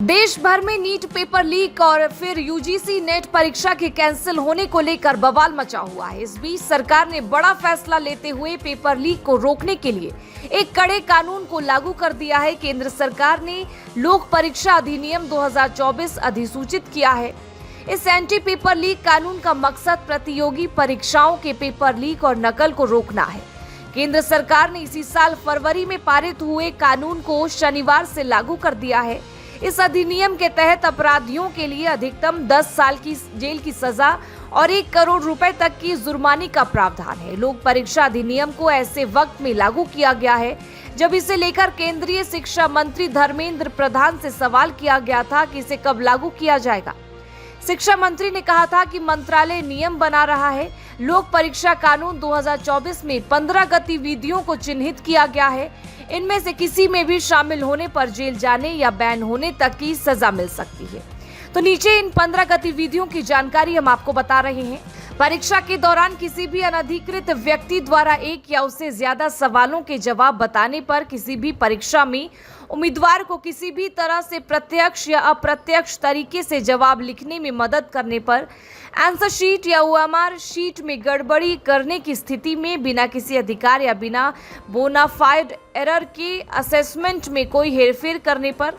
देश भर में नीट पेपर लीक और फिर यूजीसी नेट परीक्षा के कैंसिल होने को लेकर बवाल मचा हुआ है। इस बीच सरकार ने बड़ा फैसला लेते हुए पेपर लीक को रोकने के लिए एक कड़े कानून को लागू कर दिया है। केंद्र सरकार ने लोक परीक्षा अधिनियम 2024 अधिसूचित किया है। इस एंटी पेपर लीक कानून का मकसद प्रतियोगी परीक्षाओं के पेपर लीक और नकल को रोकना है। केंद्र सरकार ने इसी साल फरवरी में पारित हुए कानून को शनिवार से लागू कर दिया है। इस अधिनियम के तहत अपराधियों के लिए अधिकतम 10 साल की जेल की सजा और 1 करोड़ रुपए तक की जुर्माने का प्रावधान है। लोक परीक्षा अधिनियम को ऐसे वक्त में लागू किया गया है जब इसे लेकर केंद्रीय शिक्षा मंत्री धर्मेंद्र प्रधान से सवाल किया गया था कि इसे कब लागू किया जाएगा। शिक्षा मंत्री ने कहा था कि मंत्रालय नियम बना रहा है। लोक परीक्षा कानून 2024 में 15 गतिविधियों को चिन्हित किया गया है। इनमें से किसी में भी शामिल होने पर जेल जाने या बैन होने तक की सजा मिल सकती है। तो नीचे इन 15 गतिविधियों की जानकारी हम आपको बता रहे हैं। परीक्षा के दौरान किसी भी अनधिकृत व्यक्ति द्वारा एक या उससे ज्यादा सवालों के जवाब बताने पर, किसी भी परीक्षा में उम्मीदवार को किसी भी तरह से प्रत्यक्ष या अप्रत्यक्ष तरीके से जवाब लिखने में मदद करने पर, आंसर शीट या ओएमआर शीट में गड़बड़ी करने की स्थिति में, बिना किसी अधिकार या बिना बोनाफाइड एरर के असेसमेंट में कोई हेरफेर करने पर,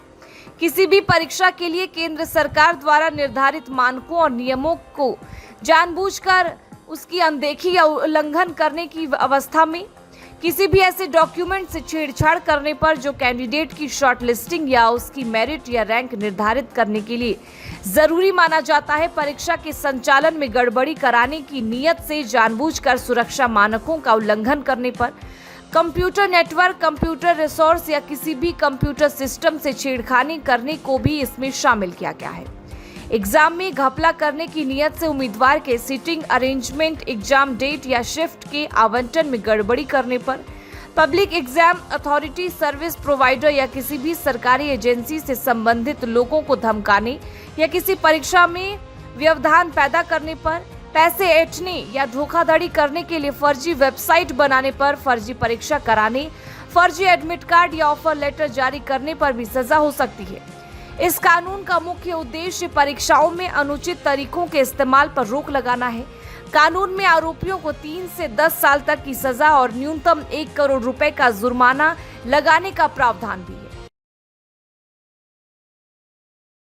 किसी भी परीक्षा के लिए केंद्र सरकार द्वारा निर्धारित मानकों और नियमों को जानबूझकर उसकी अनदेखी या उल्लंघन करने की अवस्था में, किसी भी ऐसे डॉक्यूमेंट से छेड़छाड़ करने पर जो कैंडिडेट की शॉर्टलिस्टिंग या उसकी मेरिट या रैंक निर्धारित करने के लिए जरूरी माना जाता है, परीक्षा के संचालन में गड़बड़ी कराने की नीयत से जानबूझकर सुरक्षा मानकों का उल्लंघन करने पर, कंप्यूटर नेटवर्क, कंप्यूटर रिसोर्स या किसी भी कंप्यूटर सिस्टम से छेड़खानी करने को भी इसमें शामिल किया गया है। एग्जाम में घपला करने की नीयत से उम्मीदवार के सीटिंग अरेंजमेंट, एग्जाम डेट या शिफ्ट के आवंटन में गड़बड़ी करने पर, public exam authority, service provider या किसी भी सरकारी एजेंसी से संबंधित लोगों को धमकाने या किसी परीक्षा में व्यवधान पैदा करने पर, पैसे ऐंठने या धोखाधड़ी करने के लिए फर्जी वेबसाइट बनाने पर, फर्जी परीक्षा कराने, फर्जी एडमिट कार्ड या ऑफर लेटर जारी करने पर भी सजा हो सकती है। इस कानून का मुख्य उद्देश्य परीक्षाओं में अनुचित तरीकों के इस्तेमाल पर रोक लगाना है। कानून में आरोपियों को 3 से 10 साल तक की सजा और न्यूनतम 1 करोड़ रुपए का जुर्माना लगाने का प्रावधान भी है।